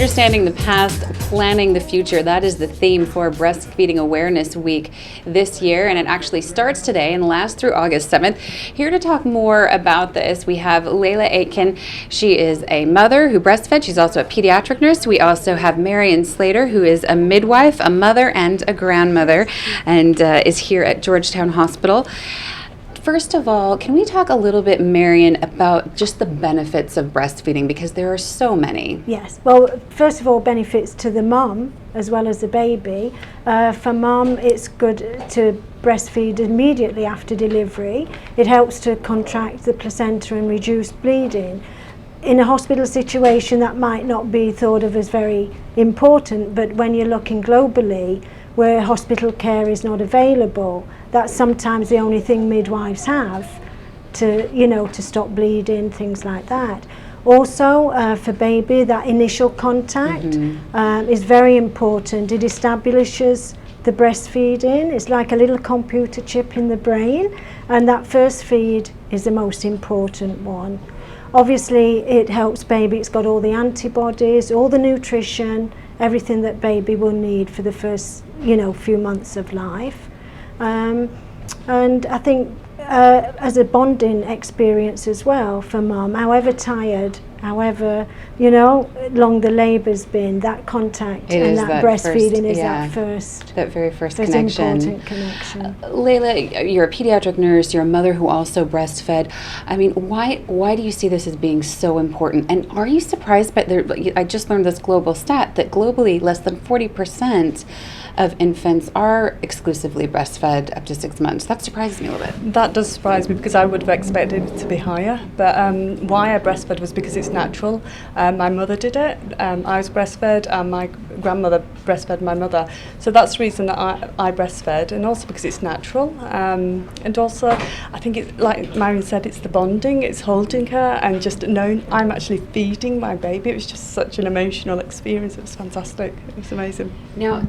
Understanding the past, planning the future. That is the theme for Breastfeeding Awareness Week this year, and it actually starts today and lasts through August 7th. Here to talk more about this, we have Layla Aitken. She is a mother who breastfed. She's also a pediatric nurse. We also have Marion Slater, who is a midwife, a mother, and a grandmother, and is here at Georgetown Hospital. First of all, can we talk a little bit, Marion, about just the benefits of breastfeeding, because there are so many? Yes. Well, first of all, benefits to the mum as well as the baby. For mum, it's good to breastfeed immediately after delivery. It helps to contract the placenta and reduce bleeding. In a hospital situation, that might not be thought of as very important, but when you're looking globally, where hospital care is not available, that's sometimes the only thing midwives have to stop bleeding, things like that. Also, for baby, that initial contact is very important. It establishes the breastfeeding. It's like a little computer chip in the brain, and that first feed is the most important one. Obviously, it helps baby. It's got all the antibodies, all the nutrition, everything that baby will need for the first few months of life. And I think as a bonding experience as well for mum, however tired, however long the labour's been, that contact and that breastfeeding is that very first connection. Important connection. Layla, you're a pediatric nurse, you're a mother who also breastfed. I mean, why do you see this as being so important? And are you surprised by I just learned this global stat that globally less than 40% of infants are exclusively breastfed up to 6 months. That surprises me a little bit. That does surprise me because I would have expected it to be higher. But why I breastfed was because it's natural. My mother did it. I was breastfed and my grandmother breastfed my mother. So that's the reason that I breastfed, and also because it's natural. And also, I think it's like Marion said, it's the bonding, it's holding her and just knowing I'm actually feeding my baby. It was just such an emotional experience. It was fantastic. It was amazing. Now,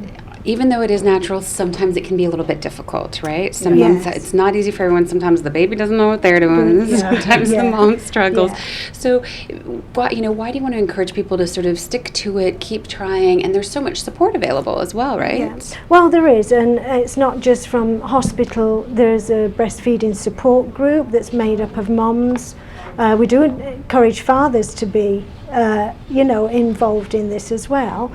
even though it is natural, sometimes it can be a little bit difficult, right? Yes. It's not easy for everyone. Sometimes the baby doesn't know what they're doing. Sometimes the mom struggles. Yeah. So, why do you want to encourage people to sort of stick to it, keep trying, and there's so much support available as well, right? Yeah. Well, there is, and it's not just from hospital. There's a breastfeeding support group that's made up of mums. We do encourage fathers to be involved in this as well,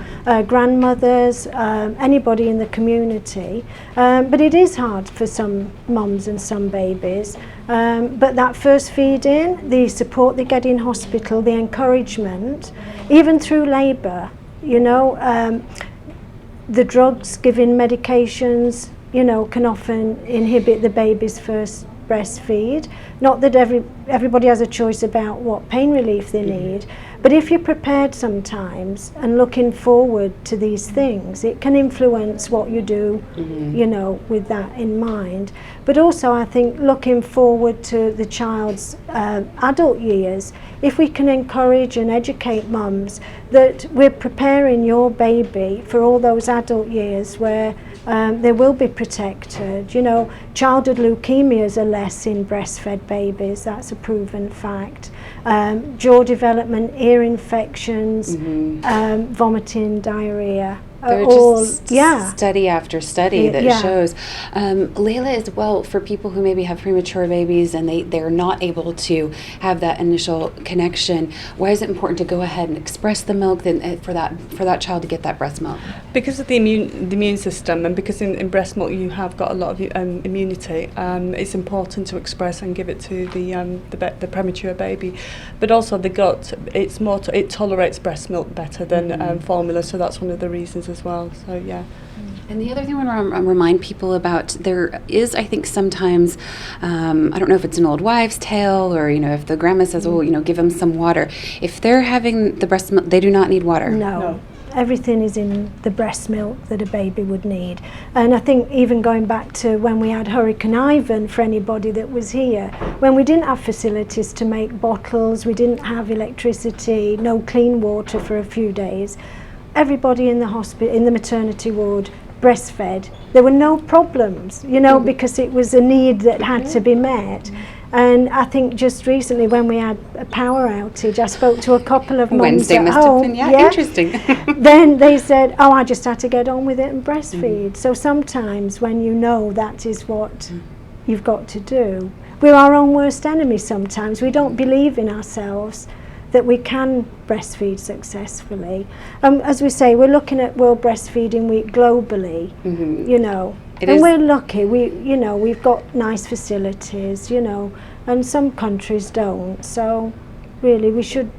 grandmothers, anybody in the community, but it is hard for some mums and some babies, but that first feeding, the support they get in hospital, the encouragement, even through labour, the drugs, giving medications, can often inhibit the baby's first breastfeed. Not that everybody has a choice about what pain relief they need, but if you're prepared sometimes and looking forward to these things, it can influence what you do, with that in mind. But also, I think looking forward to the child's adult years, if we can encourage and educate mums that we're preparing your baby for all those adult years where they will be protected. Childhood leukemias are less in breastfed babies. That's a proven fact. Jaw development, ear infections, vomiting, diarrhea. Study after study that shows. Layla, as well, for people who maybe have premature babies and they're not able to have that initial connection, why is it important to go ahead and express the milk for that child to get that breast milk? Because of the immune system, and because in breast milk you have got a lot of immunity, it's important to express and give it to the premature baby. But also the gut, it tolerates breast milk better than formula, so that's one of the reasons as well. So yeah. And the other thing I want to remind people about, there is, I think sometimes, I don't know if it's an old wives' tale or, if the grandma says, give them some water. If they're having the breast milk, they do not need water. No. Everything is in the breast milk that a baby would need. And I think even going back to when we had Hurricane Ivan, for anybody that was here, when we didn't have facilities to make bottles, we didn't have electricity, no clean water for a few days, everybody in the hospital, in the maternity ward, breastfed. There were no problems, because it was a need that had to be met. And I think just recently when we had a power outage, I spoke to a couple of mums Wednesday at must home. have been, interesting. Then they said, oh, I just had to get on with it and breastfeed. So sometimes when you know that is what you've got to do, we're our own worst enemy sometimes. We don't believe in ourselves that we can breastfeed successfully. As we say, we're looking at World Breastfeeding Week globally, you know. And we're lucky, we've got nice facilities, you know, and some countries don't. So really we should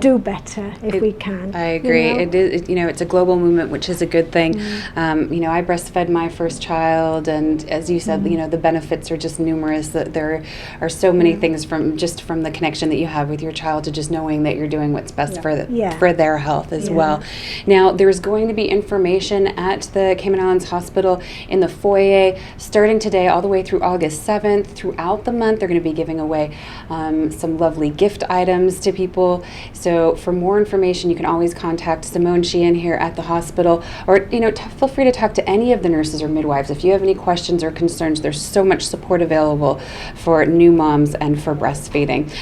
do better if we can. I agree. You know? It is, it's a global movement, which is a good thing. I breastfed my first child, and as you said, the benefits are just numerous. That there are so many things from the connection that you have with your child to just knowing that you're doing what's best for their health as well. Now, there's going to be information at the Cayman Islands Hospital in the foyer starting today all the way through August 7th. Throughout the month, they're going to be giving away some lovely gift items to people. So for more information, you can always contact Simone Sheehan here at the hospital, or feel free to talk to any of the nurses or midwives if you have any questions or concerns. There's so much support available for new moms and for breastfeeding.